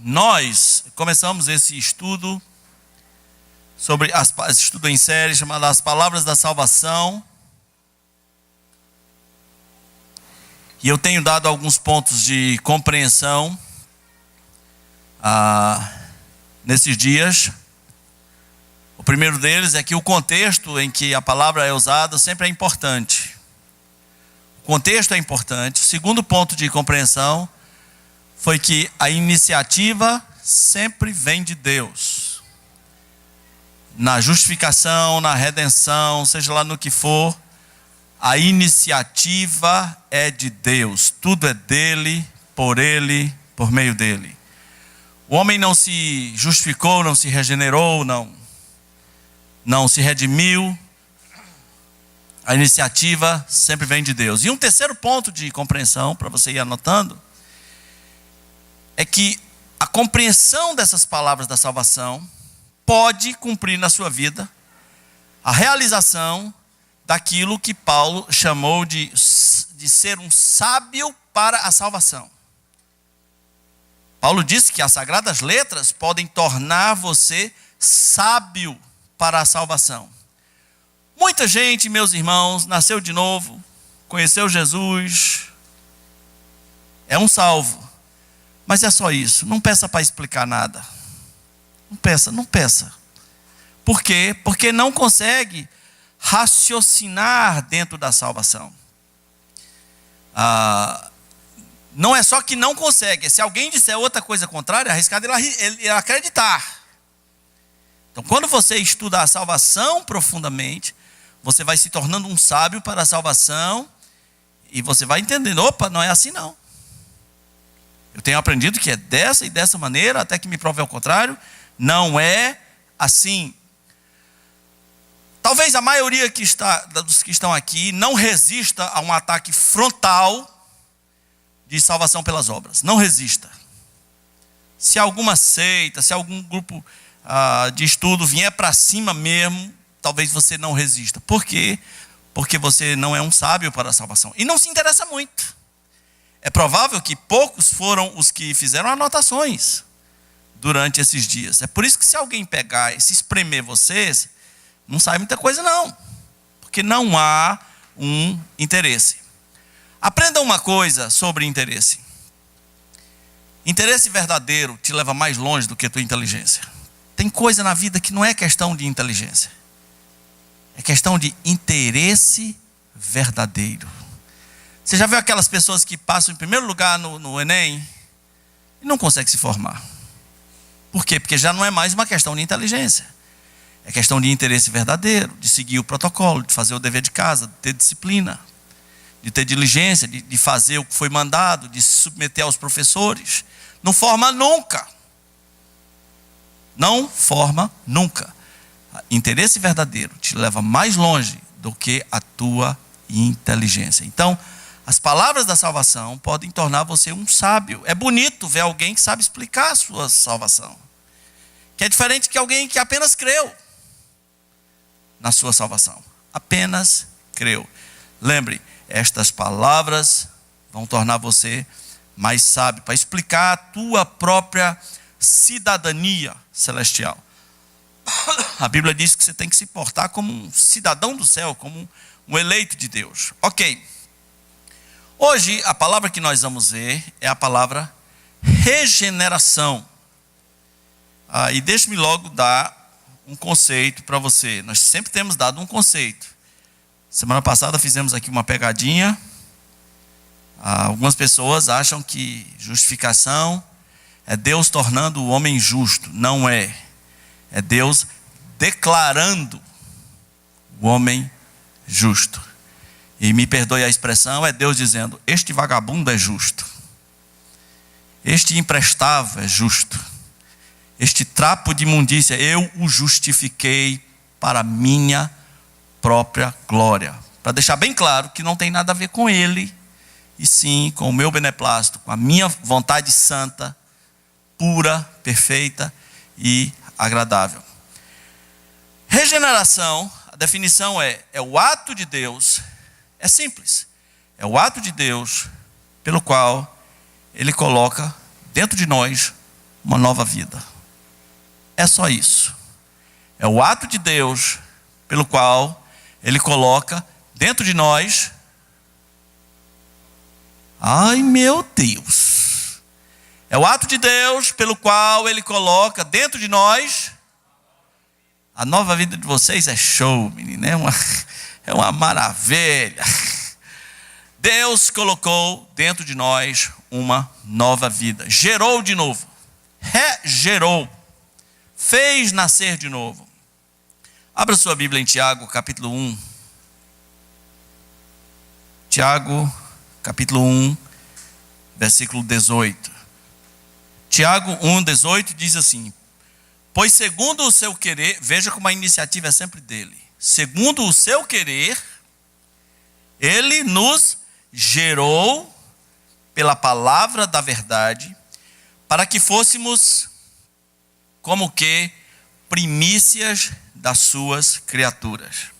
Nós começamos esse estudo estudo em série chamado As Palavras da Salvação. E eu tenho dado alguns pontos de compreensão nesses dias. O primeiro deles é que o contexto em que a palavra é usada sempre é importante. O contexto é importante. O segundo ponto de compreensão foi que a iniciativa sempre vem de Deus. Na justificação, na redenção, seja lá no que for, a iniciativa é de Deus. Tudo é dele, por meio dele. O homem não se justificou, não se regenerou, não se redimiu. A iniciativa sempre vem de Deus. E um terceiro ponto de compreensão, para você ir anotando, é que a compreensão dessas palavras da salvação pode cumprir na sua vida a realização daquilo que Paulo chamou de ser um sábio para a salvação. Paulo disse que as sagradas letras podem tornar você sábio para a salvação. Muita gente, meus irmãos, nasceu de novo, conheceu Jesus, é um salvo. Mas é só isso, não peça para explicar nada. Não peça. Por quê? Porque não consegue raciocinar dentro da salvação. Não é só que não consegue, se alguém disser outra coisa contrária, é arriscado ele acreditar. Então, quando você estuda a salvação profundamente, você vai se tornando um sábio para a salvação, e você vai entendendo, opa, não é assim não. Eu tenho aprendido que é dessa e dessa maneira, até que me prove ao contrário, não é assim. Talvez a maioria dos que estão aqui não resista a um ataque frontal de salvação pelas obras. Não resista. Se alguma seita, se algum grupo de estudo vier para cima mesmo, talvez você não resista. Por quê? Porque você não é um sábio para a salvação. E não se interessa muito. É provável que poucos foram os que fizeram anotações durante esses dias. É por isso que se alguém pegar e se espremer vocês, não sai muita coisa não. Porque não há um interesse. Aprenda uma coisa sobre interesse. Interesse verdadeiro te leva mais longe do que a tua inteligência. Tem coisa na vida que não é questão de inteligência. É questão de interesse verdadeiro. Você já viu aquelas pessoas que passam em primeiro lugar no Enem e não conseguem se formar? Por quê? Porque já não é mais uma questão de inteligência. É questão de interesse verdadeiro, de seguir o protocolo, de fazer o dever de casa, de ter disciplina, de ter diligência, de fazer o que foi mandado, de se submeter aos professores. Não forma nunca. Não forma nunca. Interesse verdadeiro te leva mais longe do que a tua inteligência. Então, as palavras da salvação podem tornar você um sábio. É bonito ver alguém que sabe explicar a sua salvação. Que é diferente de alguém que apenas creu na sua salvação. Apenas creu. Lembre, estas palavras vão tornar você mais sábio, para explicar a tua própria cidadania celestial. A Bíblia diz que você tem que se portar como um cidadão do céu, como um eleito de Deus. Ok. Hoje, a palavra que nós vamos ver é a palavra regeneração. E deixe-me logo dar um conceito para você. Nós sempre temos dado um conceito. Semana passada fizemos aqui uma pegadinha. Algumas pessoas acham que justificação é Deus tornando o homem justo. Não é. É Deus declarando o homem justo. E me perdoe a expressão, é Deus dizendo, este vagabundo é justo. Este imprestável é justo. Este trapo de imundícia, eu o justifiquei para minha própria glória. Para deixar bem claro que não tem nada a ver com ele, e sim com o meu beneplácito, com a minha vontade santa, pura, perfeita e agradável. Regeneração, a definição é o ato de Deus. É simples. É o ato de Deus pelo qual Ele coloca dentro de nós uma nova vida. É só isso. É o ato de Deus pelo qual Ele coloca dentro de nós. Ai, meu Deus! É o ato de Deus pelo qual Ele coloca dentro de nós. A nova vida de vocês é show, menina. É uma maravilha. Deus colocou dentro de nós uma nova vida. Gerou de novo. Regerou. Fez nascer de novo. Abra sua Bíblia em Tiago, capítulo 1. Tiago, capítulo 1, versículo 18. Tiago 1, 18 diz assim: pois segundo o seu querer, veja como a iniciativa é sempre dele. Segundo o seu querer, Ele nos gerou pela palavra da verdade, para que fôssemos como que primícias das suas criaturas.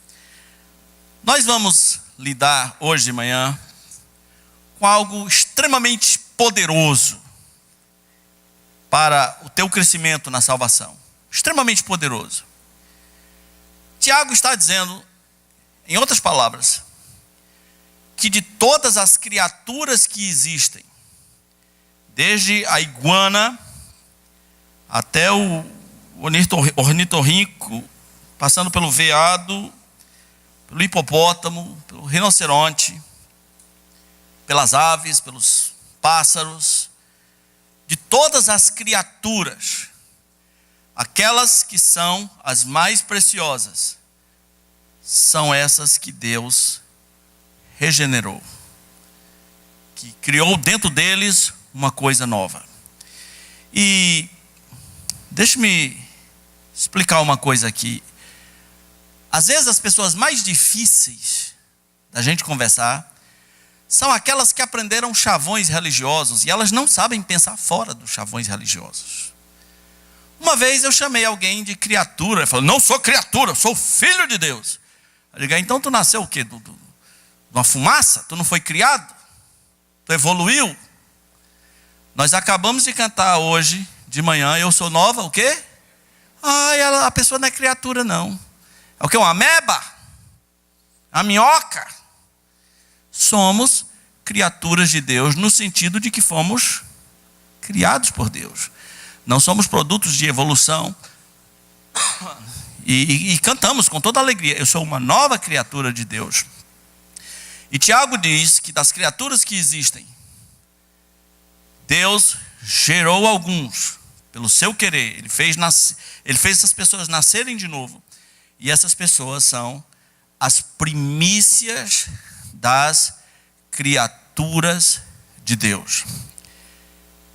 Nós vamos lidar hoje de manhã com algo extremamente poderoso para o teu crescimento na salvação. Extremamente poderoso. Tiago está dizendo, em outras palavras, que de todas as criaturas que existem, desde a iguana até o ornitorrinco, passando pelo veado, pelo hipopótamo, pelo rinoceronte, pelas aves, pelos pássaros, de todas as criaturas, aquelas que são as mais preciosas, são essas que Deus regenerou, que criou dentro deles uma coisa nova. E deixe-me explicar uma coisa aqui. Às vezes as pessoas mais difíceis da gente conversar são aquelas que aprenderam chavões religiosos e elas não sabem pensar fora dos chavões religiosos. Uma vez eu chamei alguém de criatura. Ele falou: não sou criatura, eu sou filho de Deus. Eu digo: então tu nasceu o quê? De uma fumaça? Tu não foi criado? Tu evoluiu? Nós acabamos de cantar hoje de manhã, eu sou nova, o quê? A pessoa não é criatura não. É o quê? Uma ameba? A minhoca? Somos criaturas de Deus no sentido de que fomos criados por Deus. Não somos produtos de evolução. E cantamos com toda alegria: eu sou uma nova criatura de Deus. E Tiago diz que das criaturas que existem, Deus gerou alguns pelo seu querer. Ele fez essas pessoas nascerem de novo. E essas pessoas são as primícias das criaturas de Deus.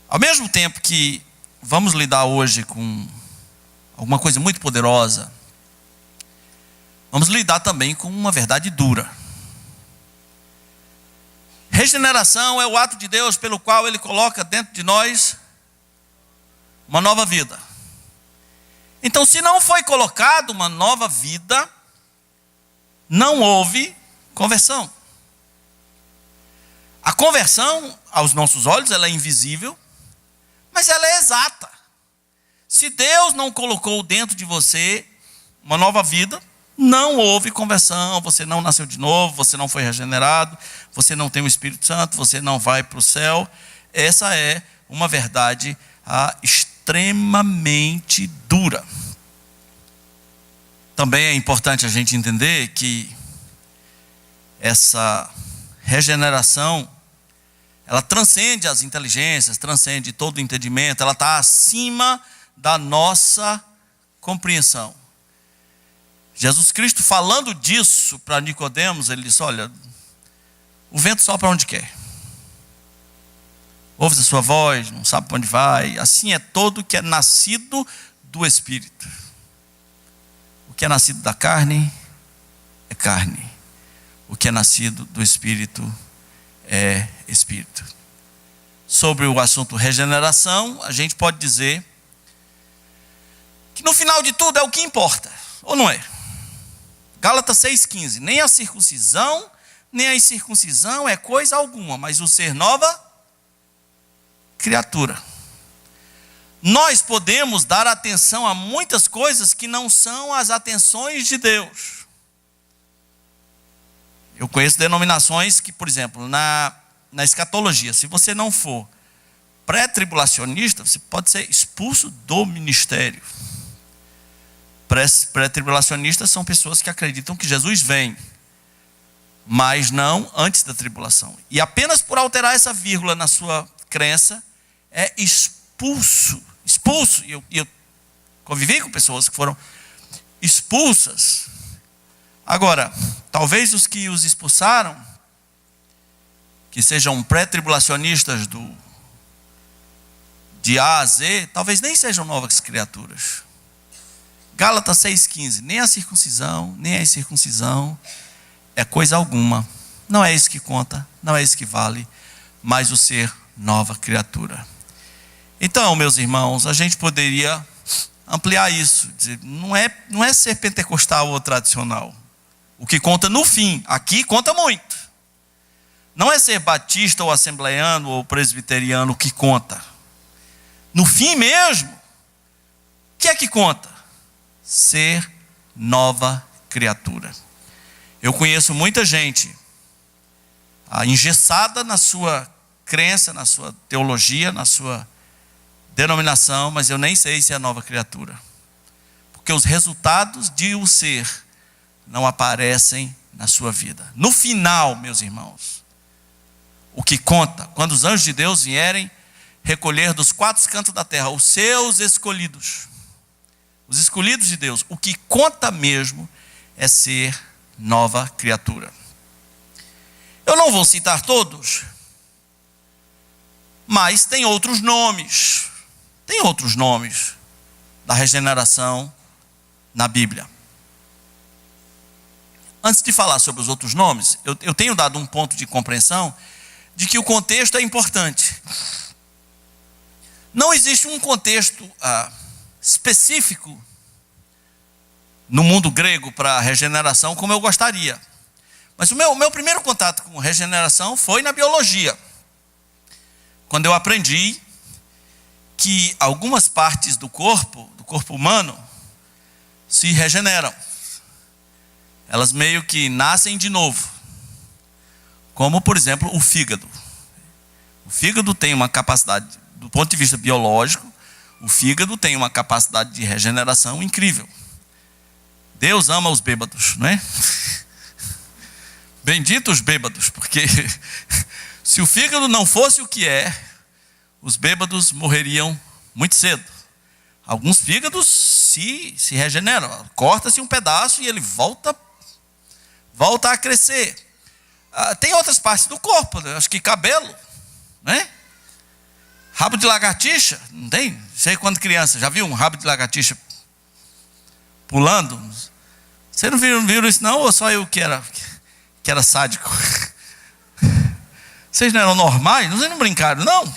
Ao mesmo tempo que vamos lidar hoje com alguma coisa muito poderosa, vamos lidar também com uma verdade dura. Regeneração é o ato de Deus pelo qual Ele coloca dentro de nós uma nova vida. Então, se não foi colocado uma nova vida, não houve conversão. A conversão, aos nossos olhos, ela é invisível, mas ela é exata. Se Deus não colocou dentro de você uma nova vida, não houve conversão, você não nasceu de novo, você não foi regenerado, você não tem o Espírito Santo, você não vai para o céu. Essa é uma verdade extremamente dura. Também é importante a gente entender que essa regeneração, ela transcende as inteligências, transcende todo o entendimento, ela está acima da nossa compreensão. Jesus Cristo, falando disso para Nicodemos, ele disse: olha, o vento sopra onde quer, ouve a sua voz, não sabe para onde vai. Assim é todo que é nascido do Espírito. O que é nascido da carne é carne, o que é nascido do Espírito é Espírito. Sobre o assunto regeneração, a gente pode dizer que no final de tudo é o que importa, ou não é? Gálatas 6,15: nem a circuncisão, nem a incircuncisão é coisa alguma, mas o ser nova criatura. nós podemos dar atenção a muitas coisas que não são as atenções de Deus. Eu conheço denominações que, por exemplo, na escatologia, se você não for pré-tribulacionista, você pode ser expulso do ministério. Pré-tribulacionistas são pessoas que acreditam que Jesus vem, mas não antes da tribulação. E apenas por alterar essa vírgula na sua crença, é expulso. E eu convivi com pessoas que foram expulsas. Agora, talvez os que os expulsaram, que sejam pré-tribulacionistas de A a Z, talvez nem sejam novas criaturas. Gálatas 6,15, nem a circuncisão, nem a incircuncisão é coisa alguma. Não é isso que conta, não é isso que vale, mas o ser nova criatura. Então, meus irmãos, a gente poderia ampliar isso, dizer, não é ser pentecostal ou tradicional. O que conta no fim, aqui conta muito. Não é ser batista ou assembleiano ou presbiteriano o que conta. No fim mesmo, o que é que conta? Ser nova criatura. Eu conheço muita gente engessada na sua crença, na sua teologia, na sua denominação, mas eu nem sei se é nova criatura. Porque os resultados de o ser não aparecem na sua vida. No final, meus irmãos, o que conta, quando os anjos de Deus vierem recolher dos quatro cantos da terra os seus escolhidos, os escolhidos de Deus, o que conta mesmo é ser nova criatura. Eu não vou citar todos, mas tem outros nomes. Tem outros nomes da regeneração na Bíblia. Antes de falar sobre os outros nomes, eu tenho dado um ponto de compreensão de que o contexto é importante. Não existe um contexto específico no mundo grego para regeneração como eu gostaria. Mas o meu primeiro contato com regeneração foi na biologia. Quando eu aprendi que algumas partes do corpo humano, se regeneram. Elas meio que nascem de novo. Como, por exemplo, o fígado. O fígado tem uma capacidade, do ponto de vista biológico, o fígado tem uma capacidade de regeneração incrível. Deus ama os bêbados, não é? Bendito os bêbados, porque se o fígado não fosse o que é, os bêbados morreriam muito cedo. Alguns fígados se regeneram, corta-se um pedaço e ele volta a crescer. Tem outras partes do corpo, né? Acho que cabelo, né? Rabo de lagartixa, não tem? Sei quando criança, já viu um rabo de lagartixa pulando? Vocês não viram isso não? Ou só eu que era sádico? Vocês não eram normais? Vocês não brincaram, não?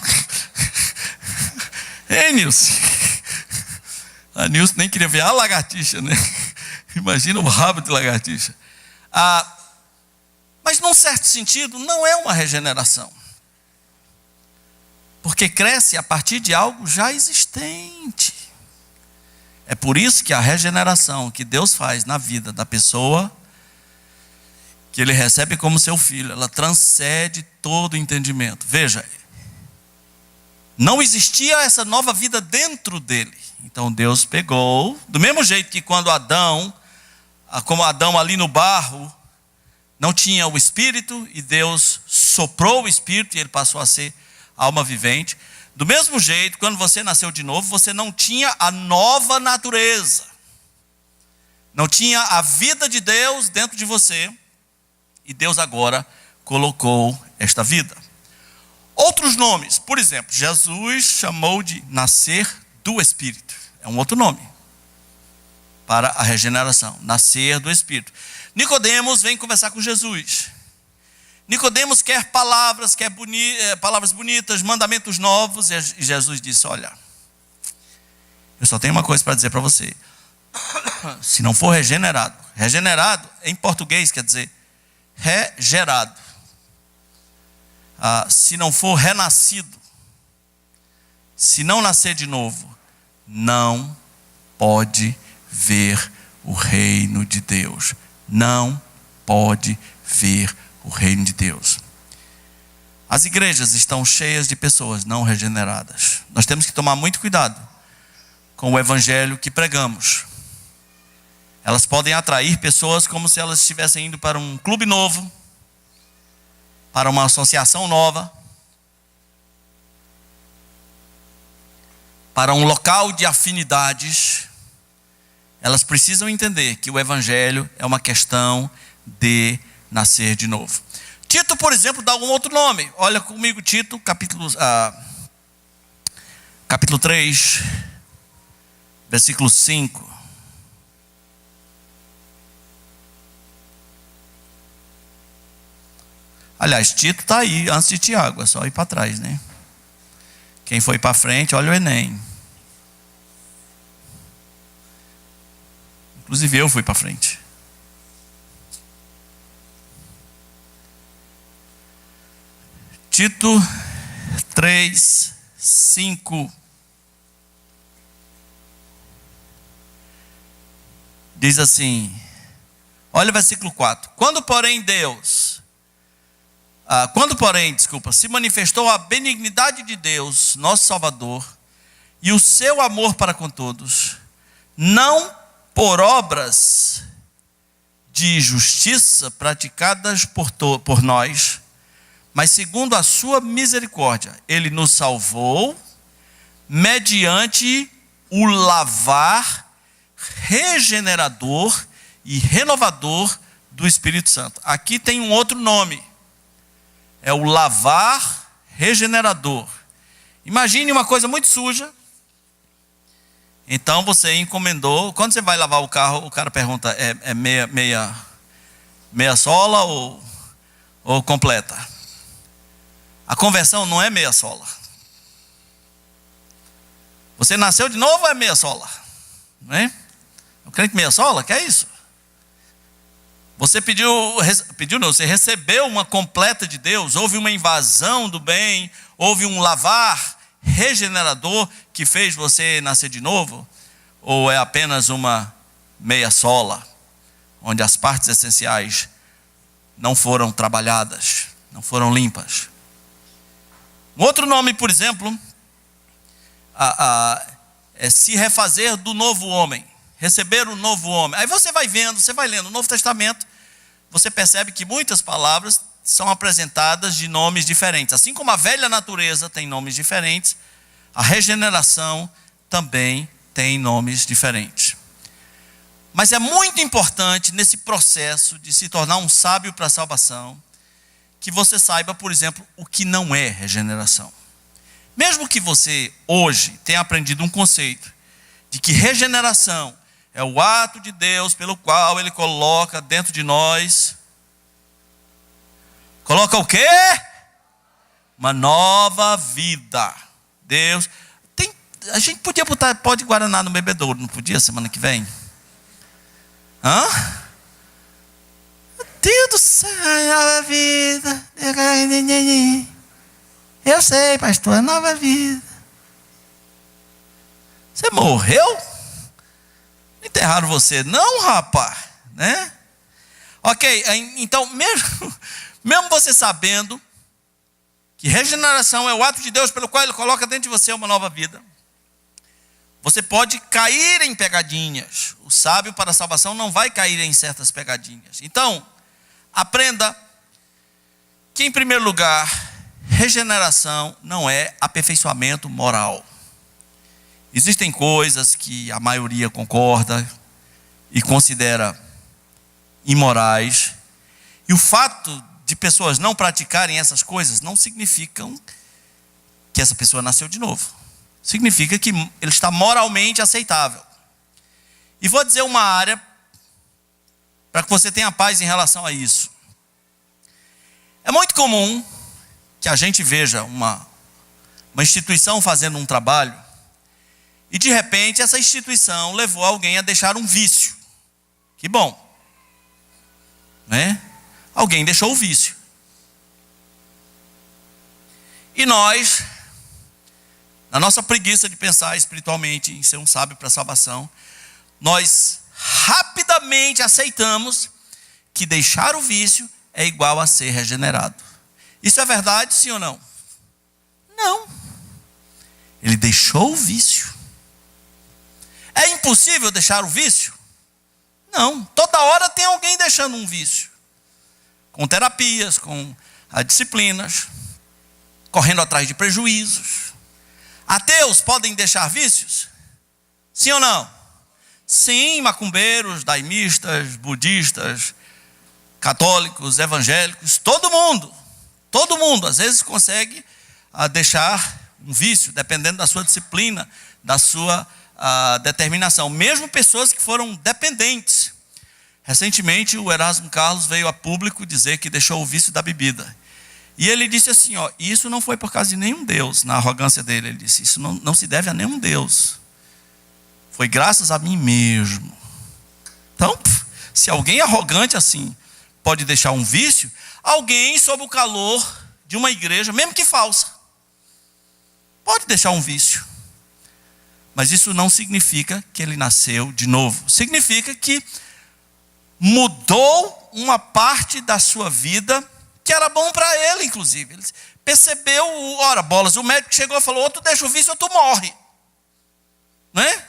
Ei, Nilson. A Nilson nem queria ver a lagartixa, né? Imagina o rabo de lagartixa. Mas num certo sentido não é uma regeneração. Porque cresce a partir de algo já existente. É por isso que a regeneração que Deus faz na vida da pessoa, que Ele recebe como seu filho, ela transcende todo o entendimento. Veja, não existia essa nova vida dentro dele. Então Deus pegou, do mesmo jeito que quando como Adão ali no barro, não tinha o Espírito, e Deus soprou o Espírito, e ele passou a ser alma vivente. Do mesmo jeito, quando você nasceu de novo, você não tinha a nova natureza. Não tinha a vida de Deus dentro de você. E Deus agora colocou esta vida. Outros nomes, por exemplo, Jesus chamou de nascer do Espírito. É um outro nome para a regeneração, nascer do Espírito. Nicodemos vem conversar com Jesus. Nicodemos quer palavras bonitas, mandamentos novos, e Jesus disse: olha, eu só tenho uma coisa para dizer para você. Se não for regenerado em português quer dizer regerado. Se não for renascido, se não nascer de novo, não pode ver o reino de Deus. Não pode ver o reino de Deus. As igrejas estão cheias de pessoas não regeneradas. Nós temos que tomar muito cuidado com o evangelho que pregamos. Elas podem atrair pessoas como se elas estivessem indo para um clube novo, para uma associação nova, para um local de afinidades. Elas precisam entender que o evangelho é uma questão de nascer de novo. Tito, por exemplo, dá um outro nome. Olha comigo, Tito, capítulo 3, versículo 5. Aliás, Tito está aí antes de Tiago, é só ir para trás, né? Quem foi para frente, olha o Enem. Inclusive eu fui para frente. Tito 3, 5. Diz assim, olha o versículo 4. Quando, porém, se manifestou a benignidade de Deus, nosso Salvador, e o seu amor para com todos, não por obras de justiça praticadas por nós, mas segundo a sua misericórdia, ele nos salvou mediante o lavar regenerador e renovador do Espírito Santo. Aqui tem um outro nome. É o lavar regenerador. Imagine uma coisa muito suja. Então você encomendou. Quando você vai lavar o carro, o cara pergunta: é meia sola ou completa? A conversão não é meia sola. Você nasceu de novo ou é meia sola? Não é? O crente meia sola, que é isso? Você você recebeu uma completa de Deus, houve uma invasão do bem, houve um lavar regenerador que fez você nascer de novo? Ou é apenas uma meia sola, onde as partes essenciais não foram trabalhadas, não foram limpas? Um outro nome, por exemplo, é se refazer do novo homem, receber o novo homem. Aí você vai vendo, você vai lendo o Novo Testamento, você percebe que muitas palavras são apresentadas de nomes diferentes. Assim como a velha natureza tem nomes diferentes, a regeneração também tem nomes diferentes. Mas é muito importante nesse processo de se tornar um sábio para a salvação, que você saiba, por exemplo, o que não é regeneração. Mesmo que você hoje tenha aprendido um conceito de que regeneração é o ato de Deus pelo qual Ele coloca dentro de nós. Coloca o quê? Uma nova vida. Deus. A gente podia botar pó de Guaraná no bebedouro, não podia, semana que vem? Hã? Deus do céu, nova vida. Eu sei, pastor, é nova vida. Você morreu? Enterraram você? Não, rapaz, né? Ok, então mesmo você sabendo que regeneração é o ato de Deus pelo qual Ele coloca dentro de você uma nova vida, você pode cair em pegadinhas. O sábio para a salvação não vai cair em certas pegadinhas. Então, aprenda que, em primeiro lugar, regeneração não é aperfeiçoamento moral. Existem coisas que a maioria concorda e considera imorais. E o fato de pessoas não praticarem essas coisas não significam que essa pessoa nasceu de novo. Significa que ele está moralmente aceitável. E vou dizer uma área para que você tenha paz em relação a isso. É muito comum que a gente veja uma instituição fazendo um trabalho e de repente essa instituição levou alguém a deixar um vício. Que bom, né? Alguém deixou o vício. E nós na nossa preguiça de pensar espiritualmente em ser um sábio para a salvação, nós rapidamente aceitamos que deixar o vício é igual a ser regenerado. Isso é verdade, sim ou não? Não. Ele deixou o vício. É impossível deixar o vício? Não. Toda hora tem alguém deixando um vício. Com terapias, com disciplinas, correndo atrás de prejuízos. Ateus podem deixar vícios? Sim ou não? Sim, macumbeiros, daimistas, budistas, católicos, evangélicos, todo mundo às vezes consegue deixar um vício, dependendo da sua disciplina, da sua determinação. Mesmo pessoas que foram dependentes. Recentemente o Erasmo Carlos veio a público dizer que deixou o vício da bebida. E ele disse assim, isso não foi por causa de nenhum Deus, na arrogância dele. Ele disse, isso não se deve a nenhum Deus. Foi graças a mim mesmo. Então, se alguém arrogante assim pode deixar um vício, alguém sob o calor de uma igreja, mesmo que falsa, pode deixar um vício. Mas isso não significa que ele nasceu de novo. Significa que mudou uma parte da sua vida que era bom para ele, inclusive. Ele percebeu, ora bolas, o médico chegou e falou, ou tu deixa o vício ou tu morre. Não é?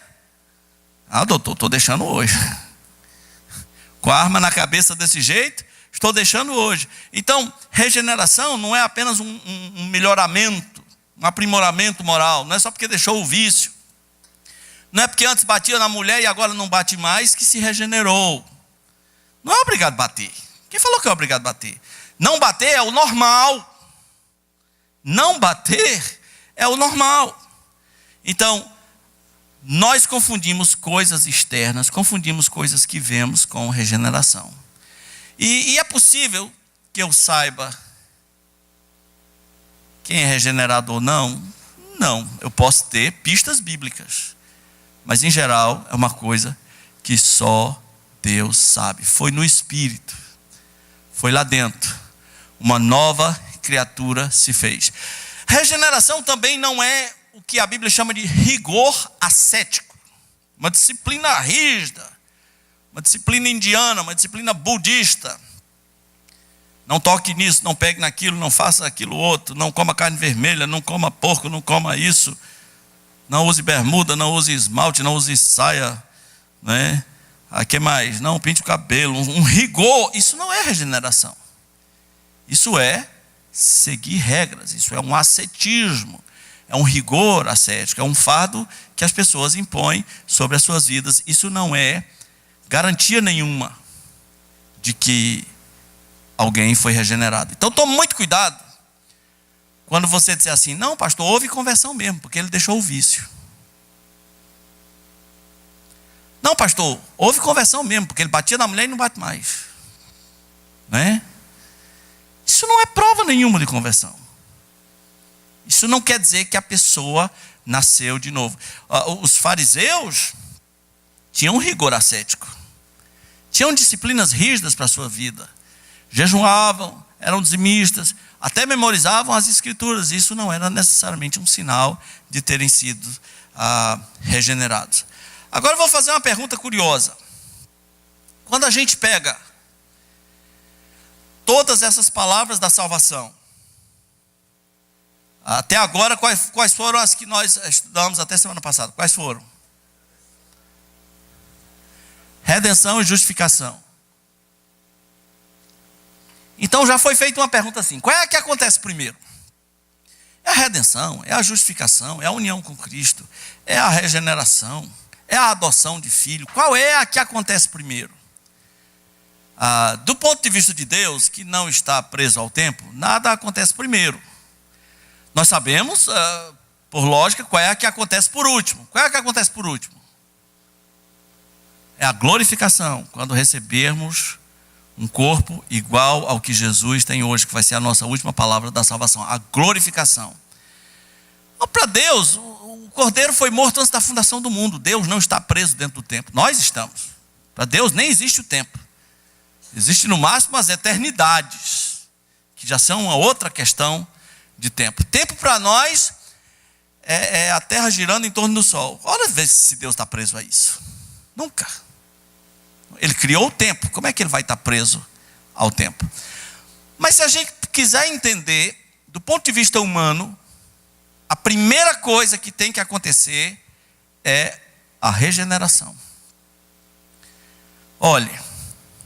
Doutor, estou deixando hoje. Com a arma na cabeça desse jeito, estou deixando hoje. Então, regeneração não é apenas um melhoramento, um aprimoramento moral. Não é só porque deixou o vício. Não é porque antes batia na mulher e agora não bate mais que se regenerou. Não é obrigado a bater. Quem falou que é obrigado a bater? Não bater é o normal. Não bater é o normal. Então, nós confundimos coisas externas, confundimos coisas que vemos com regeneração. E é possível que eu saiba quem é regenerado ou não? Não, eu posso ter pistas bíblicas. Mas em geral é uma coisa que só Deus sabe. Foi no Espírito. Foi lá dentro. Uma nova criatura se fez. Regeneração também não é o que a Bíblia chama de rigor ascético. Uma disciplina rígida. Uma disciplina indiana, uma disciplina budista. Não toque nisso, não pegue naquilo, não faça aquilo outro. Não coma carne vermelha, não coma porco, não coma isso. Não use bermuda, não use esmalte, não use saia. Né? Que mais? Não pinte o cabelo. Um rigor, isso não é regeneração. Isso é seguir regras, isso é um ascetismo. É um rigor ascético, é um fardo que as pessoas impõem sobre as suas vidas. Isso não é garantia nenhuma de que alguém foi regenerado. Então tome muito cuidado quando você disser assim, não pastor, houve conversão mesmo, porque ele deixou o vício. Não pastor, houve conversão mesmo, porque ele batia na mulher e não bate mais. Né? Isso não é prova nenhuma de conversão. Isso não quer dizer que a pessoa nasceu de novo. Os fariseus tinham um rigor ascético. Tinham disciplinas rígidas para a sua vida. Jejuavam, eram dizimistas, até memorizavam as escrituras. Isso não era necessariamente um sinal de terem sido regenerados. Agora eu vou fazer uma pergunta curiosa. Quando a gente pega todas essas palavras da salvação, até agora, quais foram as que nós estudamos até semana passada? Quais foram? Redenção e justificação. Então já foi feita uma pergunta assim, qual é a que acontece primeiro? É a redenção, é a justificação, é a união com Cristo, é a regeneração, é a adoção de filho. Qual é a que acontece primeiro? Do ponto de vista de Deus, que não está preso ao tempo, nada acontece primeiro. Nós sabemos, por lógica, qual é a que acontece por último. Qual é a que acontece por último? É a glorificação, quando recebermos um corpo igual ao que Jesus tem hoje, que vai ser a nossa última palavra da salvação, a glorificação. Então, para Deus, o Cordeiro foi morto antes da fundação do mundo. Deus não está preso dentro do tempo, nós estamos. Para Deus nem existe o tempo. Existe no máximo as eternidades, que já são uma outra questão de tempo. Tempo para nós é a terra girando em torno do sol. Ora, vê se Deus está preso a isso. Nunca. Ele criou o tempo. Como é que ele vai estar preso ao tempo? Mas se a gente quiser entender, do ponto de vista humano, a primeira coisa que tem que acontecer é a regeneração. Olha,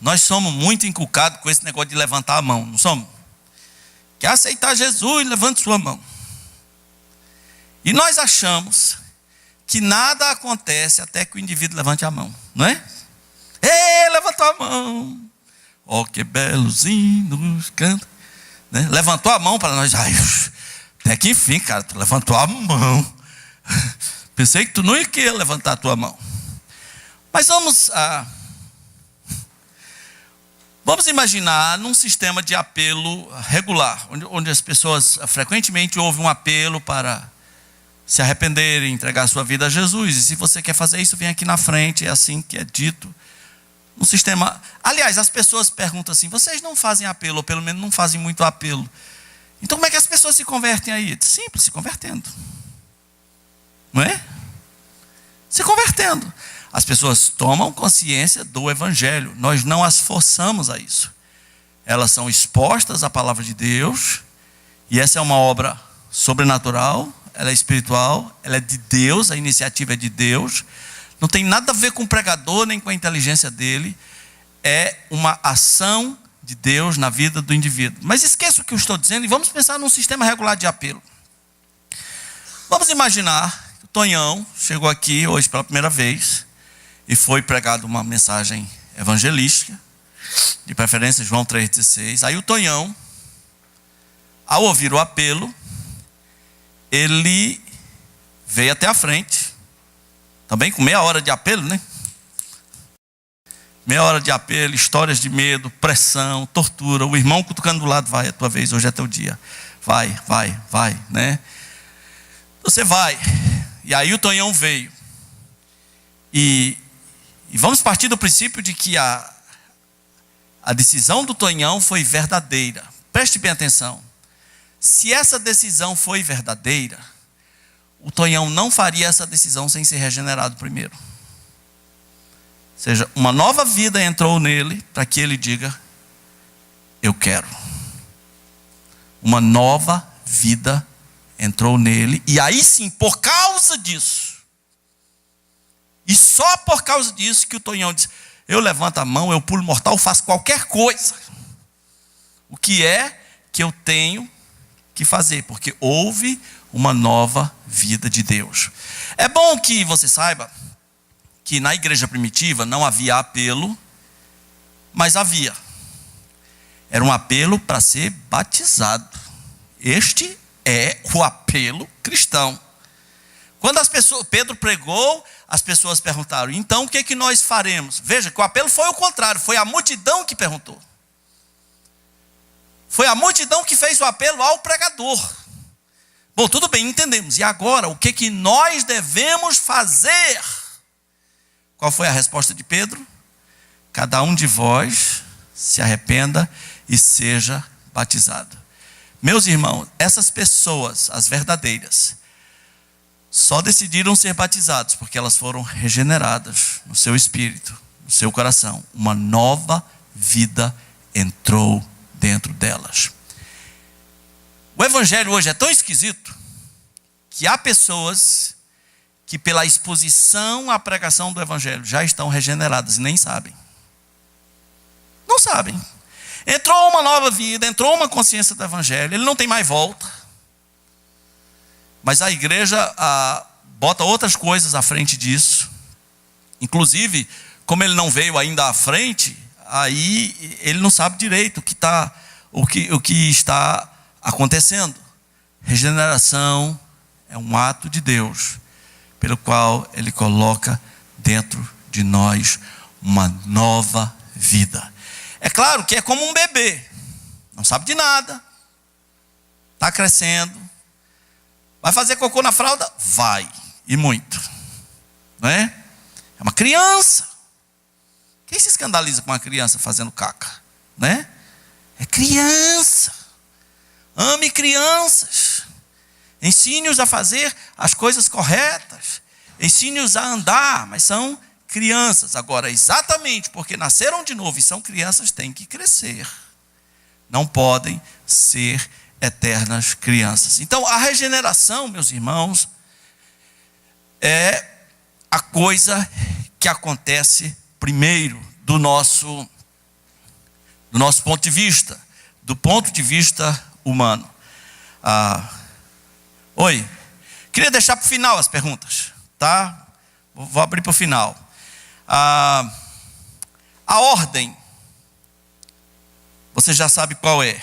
nós somos muito inculcados com esse negócio de levantar a mão, não somos? Quer aceitar Jesus, levante sua mão. E nós achamos que nada acontece até que o indivíduo levante a mão, não é? Ei, levantou a mão. Oh, que belos hinos canta. Né? Levantou a mão para nós. Ai, até que enfim, cara, tu levantou a mão. Pensei que tu não ia levantar a tua mão. Mas vamos imaginar num sistema de apelo regular, onde as pessoas frequentemente ouvem um apelo para se arrependerem, entregar a sua vida a Jesus. E se você quer fazer isso, vem aqui na frente, é assim que é dito. Um sistema. Aliás, as pessoas perguntam assim: vocês não fazem apelo, ou pelo menos não fazem muito apelo. Então como é que as pessoas se convertem aí? Simples, se convertendo. Não é? Se convertendo. As pessoas tomam consciência do Evangelho. Nós não as forçamos a isso. Elas são expostas à palavra de Deus. E essa é uma obra sobrenatural. Ela é espiritual. Ela é de Deus. A iniciativa é de Deus. Não tem nada a ver com o pregador, nem com a inteligência dele. É uma ação de Deus na vida do indivíduo. Mas esqueça o que eu estou dizendo e vamos pensar num sistema regular de apelo. Vamos imaginar que o Tonhão chegou aqui hoje pela primeira vez e foi pregado uma mensagem evangelística, de preferência João 3,16. Aí o Tonhão, ao ouvir o apelo, ele veio até a frente, também com meia hora de apelo, né? Meia hora de apelo, histórias de medo, pressão, tortura, o irmão cutucando do lado: vai, é a tua vez, hoje é teu dia, vai, né? Você vai. E aí o Tonhão veio. E vamos partir do princípio de que a decisão do Tonhão foi verdadeira. Preste bem atenção. Se essa decisão foi verdadeira, o Tonhão não faria essa decisão sem ser regenerado primeiro. Ou seja, uma nova vida entrou nele para que ele diga: eu quero. Uma nova vida entrou nele. E aí sim, por causa disso, e só por causa disso, que o Tonhão diz: eu levanto a mão, eu pulo mortal, faço qualquer coisa. O que é que eu tenho que fazer? Porque houve uma nova vida de Deus. É bom que você saiba que na igreja primitiva não havia apelo, mas havia. Era um apelo para ser batizado. Este é o apelo cristão. Quando Pedro pregou, as pessoas perguntaram: então o que é que nós faremos? Veja que o apelo foi o contrário, foi a multidão que perguntou. Foi a multidão que fez o apelo ao pregador. Bom, tudo bem, entendemos. E agora, o que é que nós devemos fazer? Qual foi a resposta de Pedro? Cada um de vós se arrependa e seja batizado. Meus irmãos, essas pessoas, as verdadeiras, só decidiram ser batizados porque elas foram regeneradas no seu espírito, no seu coração. Uma nova vida entrou dentro delas. O evangelho hoje é tão esquisito que há pessoas que pela exposição à pregação do evangelho já estão regeneradas e nem sabem. Não sabem. Entrou uma nova vida, entrou uma consciência do evangelho, ele não tem mais volta. Mas a igreja bota outras coisas à frente disso. Inclusive, como ele não veio ainda à frente, aí ele não sabe direito o que está acontecendo. Regeneração é um ato de Deus, pelo qual ele coloca dentro de nós uma nova vida. É claro que é como um bebê, não sabe de nada, está crescendo, vai fazer cocô na fralda? Vai, e muito, não é? É uma criança. Quem se escandaliza com uma criança fazendo caca, né? É criança. Ame crianças, ensine-os a fazer as coisas corretas, ensine-os a andar, mas são crianças. Agora, exatamente porque nasceram de novo e são crianças, têm que crescer. Não podem ser eternas crianças. Então, a regeneração, meus irmãos, é a coisa que acontece primeiro do nosso ponto de vista, do ponto de vista humano. Queria deixar para o final as perguntas, tá? Vou abrir para o final. A ordem, você já sabe qual é.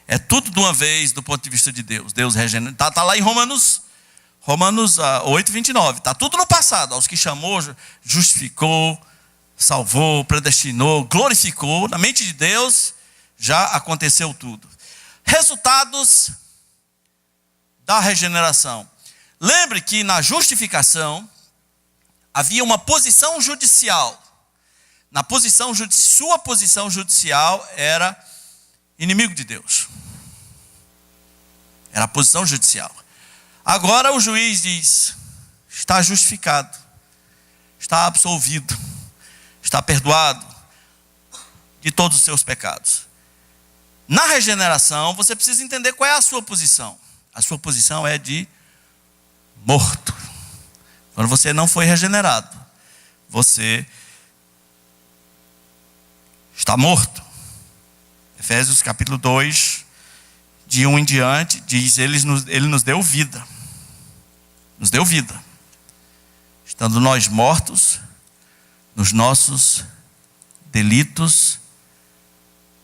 É tudo de uma vez do ponto de vista de Deus. Deus regenera. Está lá em Romanos 8, 29. Está tudo no passado. Aos que chamou, justificou, salvou, predestinou, glorificou. Na mente de Deus já aconteceu tudo. Resultados da regeneração. Lembre que na justificação havia uma posição judicial. Sua posição judicial era inimigo de Deus. Era a posição judicial. Agora o juiz diz: está justificado, está absolvido, está perdoado de todos os seus pecados. Na regeneração, você precisa entender qual é a sua posição. A sua posição é de morto. Quando você não foi regenerado, você está morto. Efésios capítulo 2, de 1 em diante, diz: Ele nos deu vida. Nos deu vida. Estando nós mortos nos nossos delitos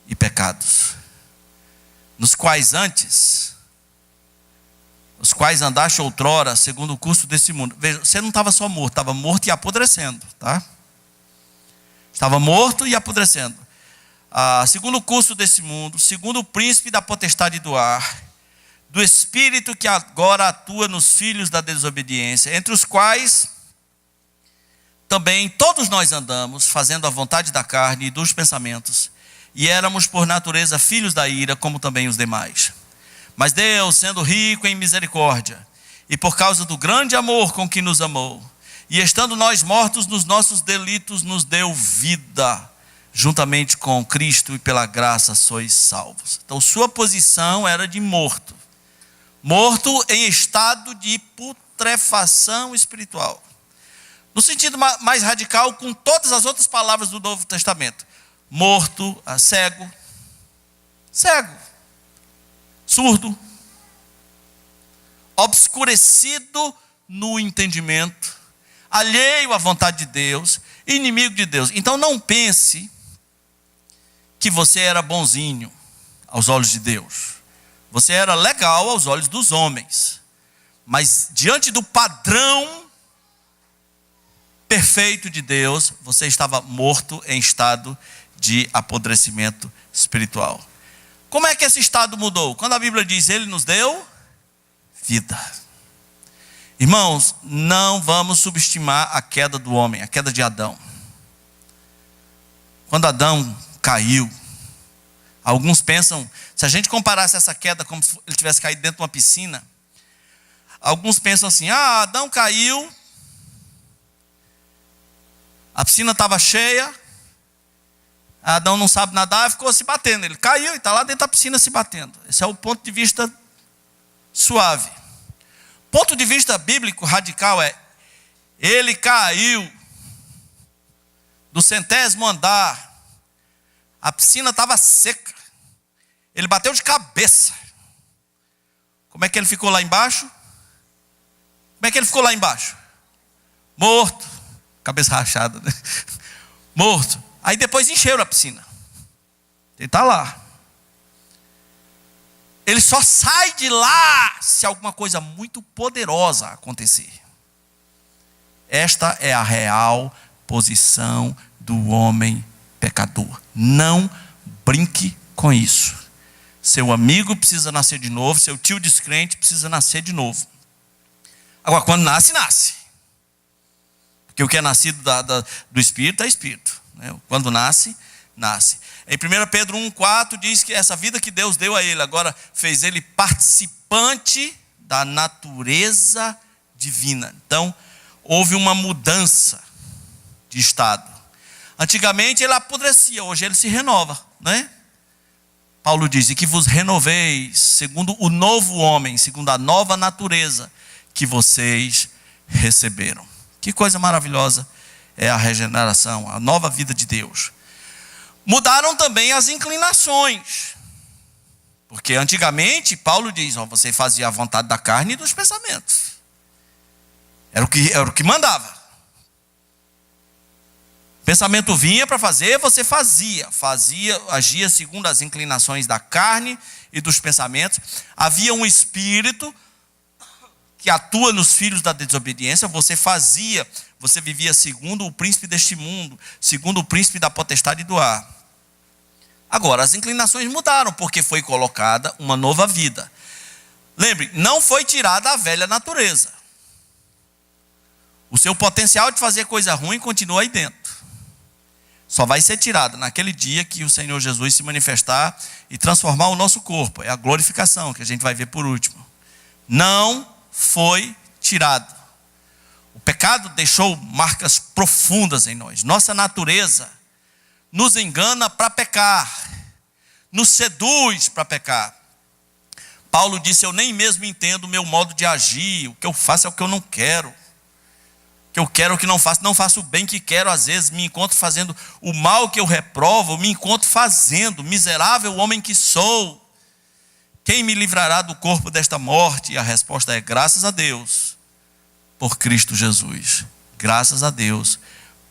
e pecados, nos quais andaste outrora, segundo o curso desse mundo. Veja, você não estava só morto, estava morto e apodrecendo, tá? Estava morto e apodrecendo. Segundo o curso desse mundo, segundo o príncipe da potestade do ar, do espírito que agora atua nos filhos da desobediência, entre os quais também todos nós andamos, fazendo a vontade da carne e dos pensamentos, e éramos por natureza filhos da ira, como também os demais. Mas Deus, sendo rico em misericórdia, e por causa do grande amor com que nos amou, e estando nós mortos nos nossos delitos, nos deu vida, juntamente com Cristo, e pela graça sois salvos. Então sua posição era de morto. Morto em estado de putrefação espiritual. No sentido mais radical, com todas as outras palavras do Novo Testamento. Morto, cego, surdo, obscurecido no entendimento, alheio à vontade de Deus, inimigo de Deus. Então não pense que você era bonzinho aos olhos de Deus. Você era legal aos olhos dos homens. Mas diante do padrão perfeito de Deus, você estava morto em estado de apodrecimento espiritual. Como é que esse estado mudou? Quando a Bíblia diz: Ele nos deu vida. Irmãos, não vamos subestimar a queda do homem, a queda de Adão. Quando Adão caiu, alguns pensam, se a gente comparasse essa queda como se ele tivesse caído dentro de uma piscina, alguns pensam assim: Adão caiu, a piscina estava cheia, Adão não sabe nadar, ficou se batendo. Ele caiu e está lá dentro da piscina se batendo. Esse é o ponto de vista suave. Ponto de vista bíblico radical é: ele caiu do 100º andar, a piscina estava seca, ele bateu de cabeça. Como é que ele ficou lá embaixo? Morto, cabeça rachada, né? Morto. Aí depois encheram a piscina. Ele está lá. Ele só sai de lá se alguma coisa muito poderosa acontecer. Esta é a real posição do homem pecador. Não brinque com isso. Seu amigo precisa nascer de novo, seu tio descrente precisa nascer de novo. Agora, quando nasce, nasce. Porque o que é nascido do Espírito é Espírito. Quando nasce, nasce. Em 1 Pedro 1,4 diz que essa vida que Deus deu a ele, agora fez ele participante da natureza divina. Então, houve uma mudança de estado. Antigamente ele apodrecia, hoje ele se renova, né? Paulo diz: e que vos renoveis segundo o novo homem, segundo a nova natureza que vocês receberam. Que coisa maravilhosa é a regeneração, a nova vida de Deus. Mudaram também as inclinações. Porque antigamente Paulo diz: você fazia a vontade da carne e dos pensamentos. Era o que mandava. Pensamento vinha para fazer, você fazia, agia segundo as inclinações da carne e dos pensamentos. Havia um espírito que atua nos filhos da desobediência. Você vivia segundo o príncipe deste mundo, segundo o príncipe da potestade do ar. Agora, as inclinações mudaram, porque foi colocada uma nova vida. Lembre, não foi tirada a velha natureza. O seu potencial de fazer coisa ruim continua aí dentro. Só vai ser tirada naquele dia que o Senhor Jesus se manifestar e transformar o nosso corpo. É a glorificação que a gente vai ver por último. Não foi tirado. O pecado deixou marcas profundas em nós. Nossa natureza nos engana para pecar, nos seduz para pecar. Paulo disse: eu nem mesmo entendo o meu modo de agir, o que eu faço é o que eu não quero. O que eu quero é o que não faço o bem que quero. Às vezes me encontro fazendo o mal que eu reprovo, me encontro fazendo, miserável homem que sou. Quem me livrará do corpo desta morte? E a resposta é: graças a Deus, por Cristo Jesus. Graças a Deus,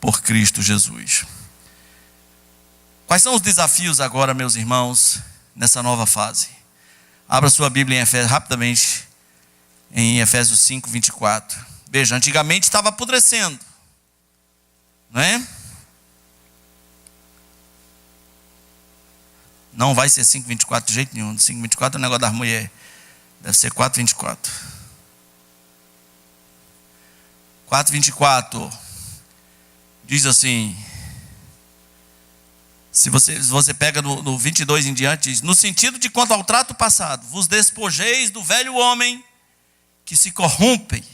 por Cristo Jesus. Quais são os desafios agora, meus irmãos, nessa nova fase? Abra sua Bíblia em Efésios, rapidamente, em Efésios 5, 24. Veja, antigamente estava apodrecendo, não é? Não vai ser 5,24 de jeito nenhum. 5,24 é o negócio das mulheres. Deve ser 4,24. 4,24 diz assim. Se você pega no 22 em diante, diz: no sentido de quanto ao trato passado, vos despojeis do velho homem que se corrompe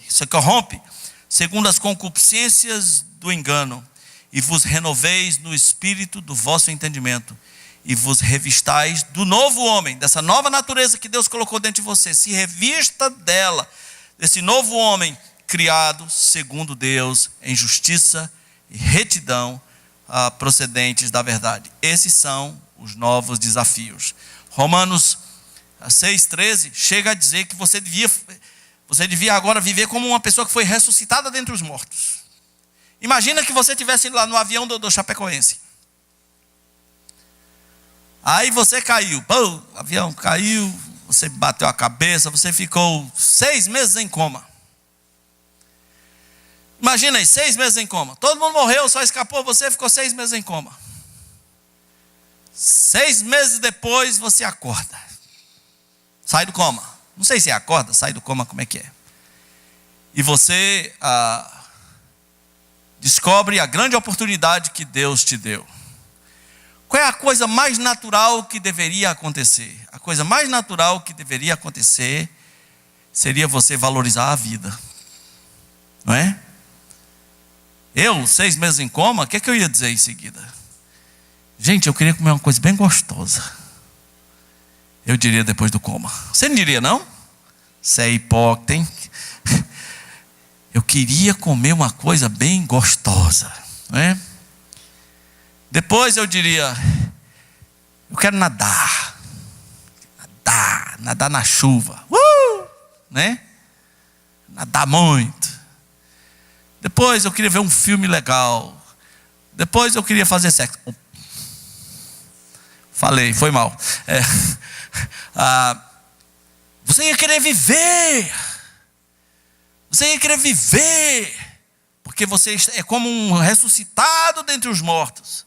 segundo as concupiscências do engano, e vos renoveis no espírito do vosso entendimento, e vos revistais do novo homem, dessa nova natureza que Deus colocou dentro de você. Se revista dela, desse novo homem criado segundo Deus, em justiça e retidão, procedentes da verdade. Esses são os novos desafios. Romanos 6,13 chega a dizer que você devia agora viver como uma pessoa que foi ressuscitada dentre os mortos. Imagina que você estivesse lá no avião do Chapecoense. Aí você caiu, o avião caiu, você bateu a cabeça, você ficou 6 meses em coma. Imagina aí, 6 meses em coma. Todo mundo morreu, só escapou, você ficou 6 meses em coma. 6 meses depois você acorda. Sai do coma. Não sei se acorda, sai do coma, como é que é. E você descobre a grande oportunidade que Deus te deu. Qual é a coisa mais natural que deveria acontecer? A coisa mais natural que deveria acontecer seria você valorizar a vida. Não é? 6 meses em coma, o que é que eu ia dizer em seguida? Gente, eu queria comer uma coisa bem gostosa. Eu diria depois do coma. Você não diria, não? Você é hipócrita, hein? Eu queria comer uma coisa bem gostosa, não é? Depois eu diria: eu quero nadar. Nadar na chuva. Né? Nadar muito. Depois eu queria ver um filme legal. Depois eu queria fazer sexo. Falei, foi mal. Você ia querer viver. Você ia querer viver. Porque você é como um ressuscitado dentre os mortos.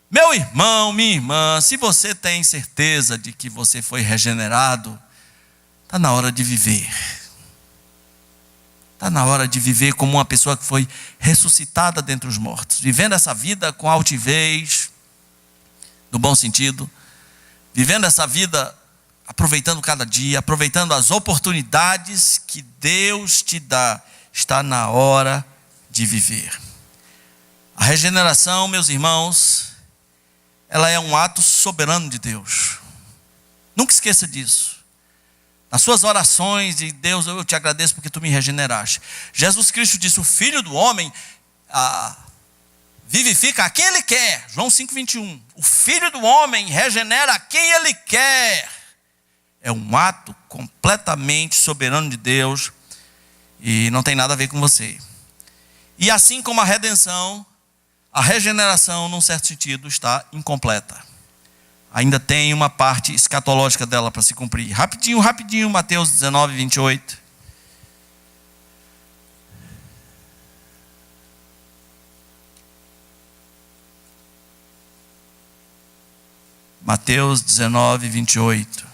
Meu irmão, minha irmã, se você tem certeza de que você foi regenerado, está na hora de viver. Está na hora de viver como uma pessoa que foi ressuscitada dentre os mortos. Vivendo essa vida com altivez, no bom sentido. Vivendo essa vida aproveitando cada dia, aproveitando as oportunidades que Deus te dá está na hora de viver. A regeneração, meus irmãos, ela é um ato soberano de Deus. Nunca esqueça disso. Nas suas orações de Deus, eu te agradeço porque tu me regeneraste. Jesus Cristo disse, o Filho do Homem vivifica a quem Ele quer. João 5,21. O Filho do Homem regenera a quem Ele quer. É um ato completamente soberano de Deus e não tem nada a ver com você. E assim como a redenção, a regeneração, num certo sentido, está incompleta. Ainda tem uma parte escatológica dela para se cumprir. Rapidinho, Mateus 19, 28. Mateus 19, 28.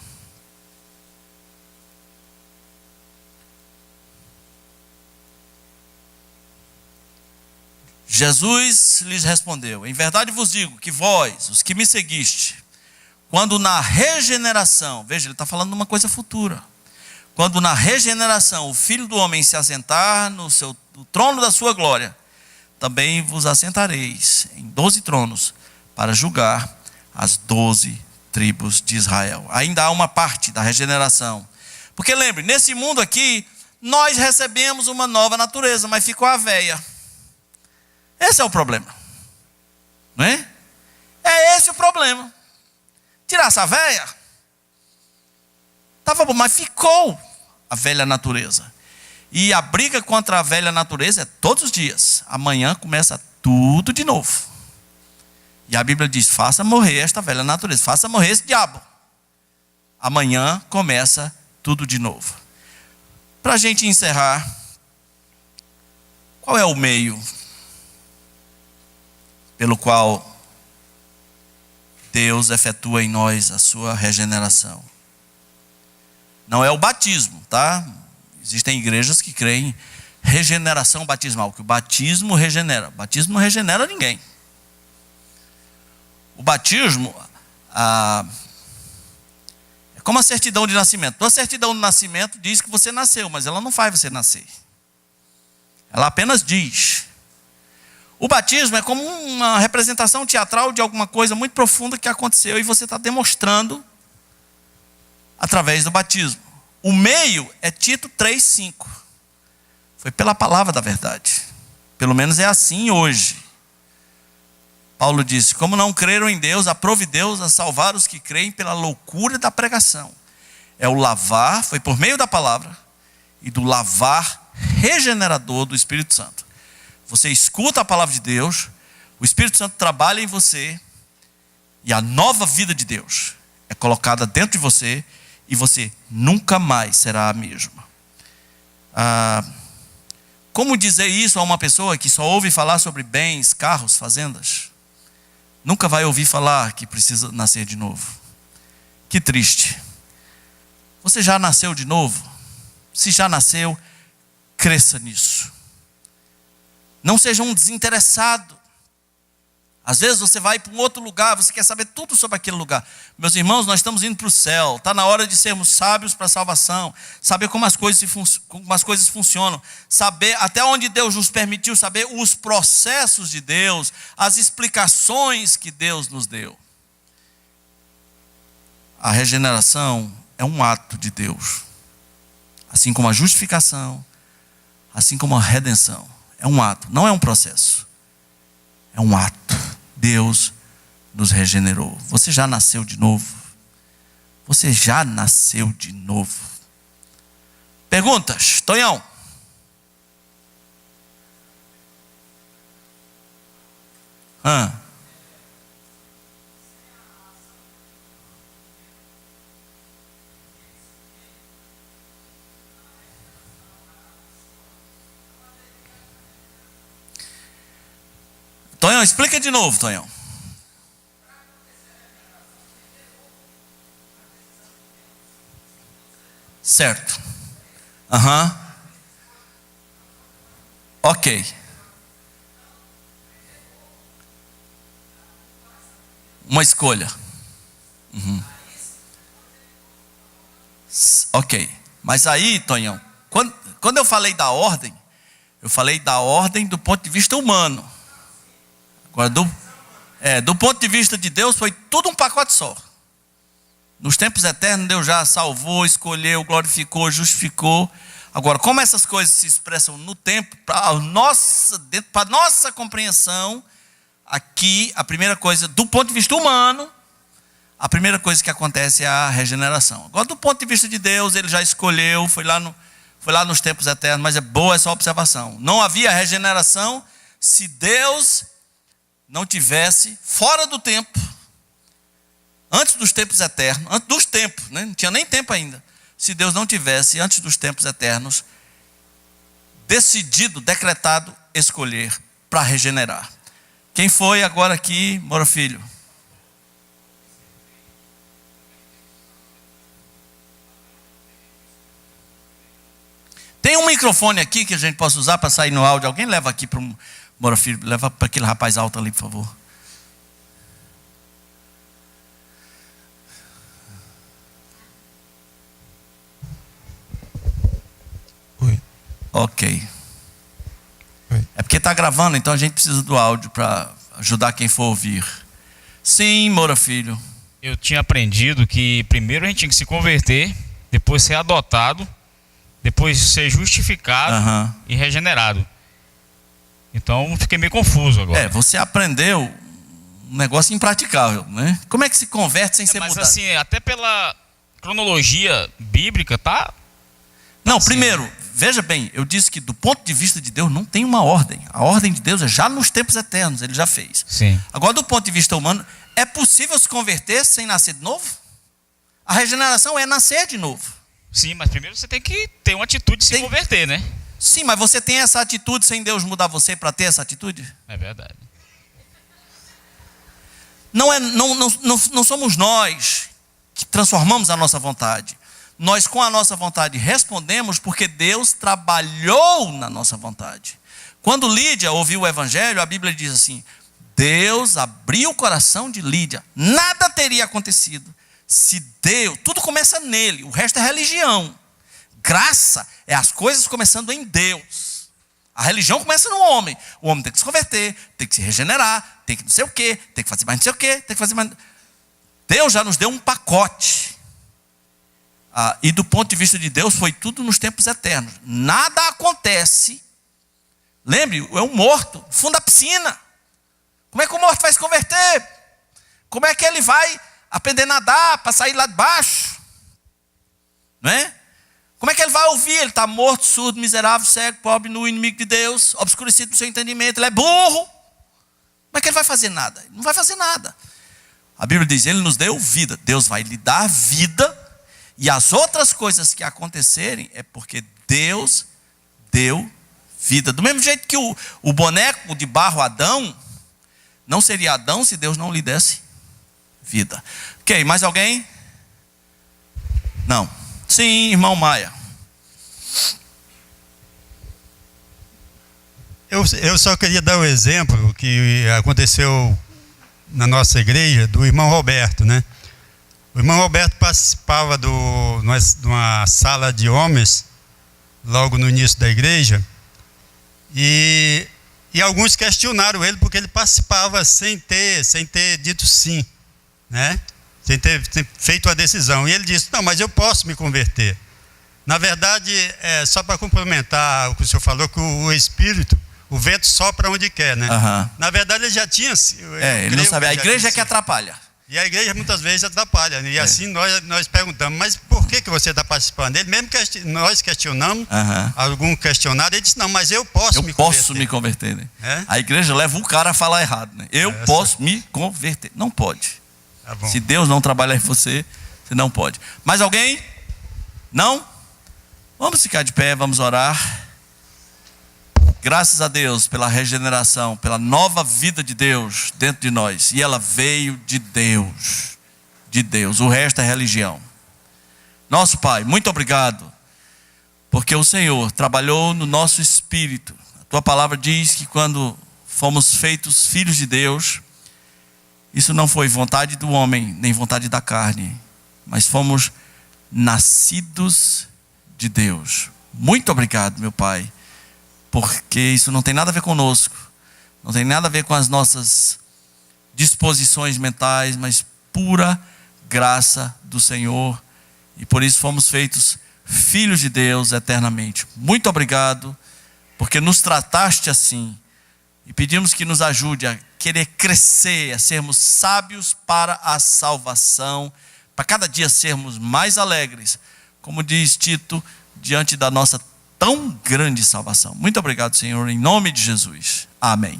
Jesus lhes respondeu, em verdade vos digo que vós, os que me seguiste, quando na regeneração, veja, ele está falando de uma coisa futura. Quando na regeneração o Filho do Homem se assentar no trono da sua glória, também vos assentareis em 12 tronos para julgar as 12 tribos de Israel. Ainda há uma parte da regeneração. Porque lembre, nesse mundo aqui, nós recebemos uma nova natureza, mas ficou a velha. Esse é o problema. Não é? É esse o problema. Tirar essa velha, estava bom, mas ficou a velha natureza. E a briga contra a velha natureza é todos os dias. Amanhã começa tudo de novo. E a Bíblia diz, faça morrer esta velha natureza, faça morrer esse diabo. Amanhã começa tudo de novo. Para a gente encerrar, qual é o meio pelo qual Deus efetua em nós a sua regeneração? Não é o batismo, tá? Existem igrejas que creem em regeneração batismal, que o batismo regenera. O batismo não regenera ninguém. O batismo é como a certidão de nascimento. A certidão de nascimento diz que você nasceu, mas ela não faz você nascer. Ela apenas diz. O batismo é como uma representação teatral de alguma coisa muito profunda que aconteceu e você está demonstrando através do batismo. O meio é Tito 3,5. Foi pela palavra da verdade. Pelo menos é assim hoje. Paulo disse, como não creram em Deus, aprove Deus a salvar os que creem pela loucura da pregação. É o lavar, foi por meio da palavra e do lavar regenerador do Espírito Santo. Você escuta a palavra de Deus, o Espírito Santo trabalha em você e a nova vida de Deus é colocada dentro de você e você nunca mais será a mesma. Como dizer isso a uma pessoa que só ouve falar sobre bens, carros, fazendas? Nunca vai ouvir falar que precisa nascer de novo. Que triste. Você já nasceu de novo? Se já nasceu, cresça nisso. Não seja um desinteressado. Às vezes você vai para um outro lugar, você quer saber tudo sobre aquele lugar. Meus irmãos, nós estamos indo para o céu. Está na hora de sermos sábios para a salvação. Saber como as coisas funcionam. Saber até onde Deus nos permitiu. Saber os processos de Deus. As explicações que Deus nos deu. A regeneração é um ato de Deus. Assim como a justificação. Assim como a redenção. É um ato, não é um processo. É um ato. Deus nos regenerou. Você já nasceu de novo? Você já nasceu de novo? Perguntas? Tonhão? Tonhão, explica de novo, Tonhão. Certo. Ok. Uma escolha. Ok. Mas aí, Tonhão, quando eu falei da ordem, Eu falei da ordem do ponto de vista humano. Agora, do ponto de vista de Deus, foi tudo um pacote só. Nos tempos eternos, Deus já salvou, escolheu, glorificou, justificou. Agora, como essas coisas se expressam no tempo, para a nossa compreensão, aqui, a primeira coisa, do ponto de vista humano, a primeira coisa que acontece é a regeneração. Agora, do ponto de vista de Deus, Ele já escolheu, foi lá nos tempos eternos, mas é boa essa observação. Não havia regeneração se Deus não tivesse, fora do tempo, antes dos tempos eternos, antes dos tempos, né? Não tinha nem tempo ainda. Se Deus não tivesse, antes dos tempos eternos, decidido, decretado, escolher para regenerar. Quem foi agora aqui, Moura Filho? Tem um microfone aqui que a gente possa usar para sair no áudio. Alguém leva aqui para o Moura Filho, leva para aquele rapaz alto ali, por favor. Oi. Ok. Oi. É porque está gravando, então a gente precisa do áudio para ajudar quem for ouvir. Sim, Moura Filho. Eu tinha aprendido que primeiro a gente tinha que se converter, depois ser adotado, depois ser justificado e regenerado. Então fiquei meio confuso agora. Você aprendeu um negócio impraticável, né? Como é que se converte sem ser mudado? Mas assim, até pela cronologia bíblica, tá? Não, assim, primeiro, veja bem, eu disse que do ponto de vista de Deus não tem uma ordem. A ordem de Deus é já nos tempos eternos, Ele já fez. Sim. Agora, do ponto de vista humano, é possível se converter sem nascer de novo? A regeneração é nascer de novo. Sim, mas primeiro você tem que ter uma atitude de se converter, né? Sim, mas você tem essa atitude sem Deus mudar você para ter essa atitude? É verdade. Não somos nós que transformamos a nossa vontade. Nós, com a nossa vontade, respondemos porque Deus trabalhou na nossa vontade. Quando Lídia ouviu o Evangelho, a Bíblia diz assim: Deus abriu o coração de Lídia. Nada teria acontecido se Deus... Tudo começa nele, o resto é religião. Graça é as coisas começando em Deus. A religião começa no homem. O homem tem que se converter, tem que se regenerar, tem que não sei o quê, tem que fazer mais não sei o quê, tem que fazer mais... Deus já nos deu um pacote. E do ponto de vista de Deus, foi tudo nos tempos eternos. Nada acontece. Lembre, é um morto, fundo da piscina. Como é que o morto vai se converter? Como é que ele vai aprender a nadar para sair lá de baixo? Não é? Como é que ele vai ouvir? Ele está morto, surdo, miserável, cego, pobre, nu, inimigo de Deus, obscurecido no seu entendimento, ele é burro. Como é que ele vai fazer nada? Ele não vai fazer nada. A Bíblia diz, Ele nos deu vida. Deus vai lhe dar vida. E as outras coisas que acontecerem é porque Deus deu vida. Do mesmo jeito que o boneco de barro Adão, não seria Adão se Deus não lhe desse vida. Ok, mais alguém? Não. Sim, irmão Maia. Eu só queria dar um exemplo que aconteceu na nossa igreja do irmão Roberto, né? O irmão Roberto participava de uma sala de homens logo no início da igreja e alguns questionaram ele porque ele participava sem ter dito sim, né? Sem ter feito a decisão. E ele disse, não, mas eu posso me converter. Na verdade, só para complementar o que o senhor falou, que o Espírito, o vento sopra onde quer, né? Na verdade, ele já tinha... ele não sabe, a igreja é que atrapalha. E a igreja muitas vezes atrapalha. E assim nós perguntamos, mas por que você está participando? Ele mesmo nós questionamos, algum questionário, ele disse, não, mas eu posso me converter. Eu posso me converter, né? A igreja leva o cara a falar errado, né? Eu posso me converter. Não pode. Tá bom. Se Deus não trabalhar em você, você não pode. Mais alguém? Não? Vamos ficar de pé, vamos orar. Graças a Deus pela regeneração, pela nova vida de Deus dentro de nós. E ela veio de Deus. De Deus. O resto é religião. Nosso Pai, muito obrigado. Porque o Senhor trabalhou no nosso espírito. A tua palavra diz que quando fomos feitos filhos de Deus, isso não foi vontade do homem, nem vontade da carne. Mas fomos nascidos de Deus. Muito obrigado, meu Pai, porque isso não tem nada a ver conosco, não tem nada a ver com as nossas disposições mentais, mas pura graça do Senhor, e por isso fomos feitos filhos de Deus eternamente. Muito obrigado, porque nos trataste assim, e pedimos que nos ajude a querer crescer, a sermos sábios para a salvação, para cada dia sermos mais alegres, como diz Tito, diante da nossa tão grande salvação. Muito obrigado, Senhor, em nome de Jesus. Amém.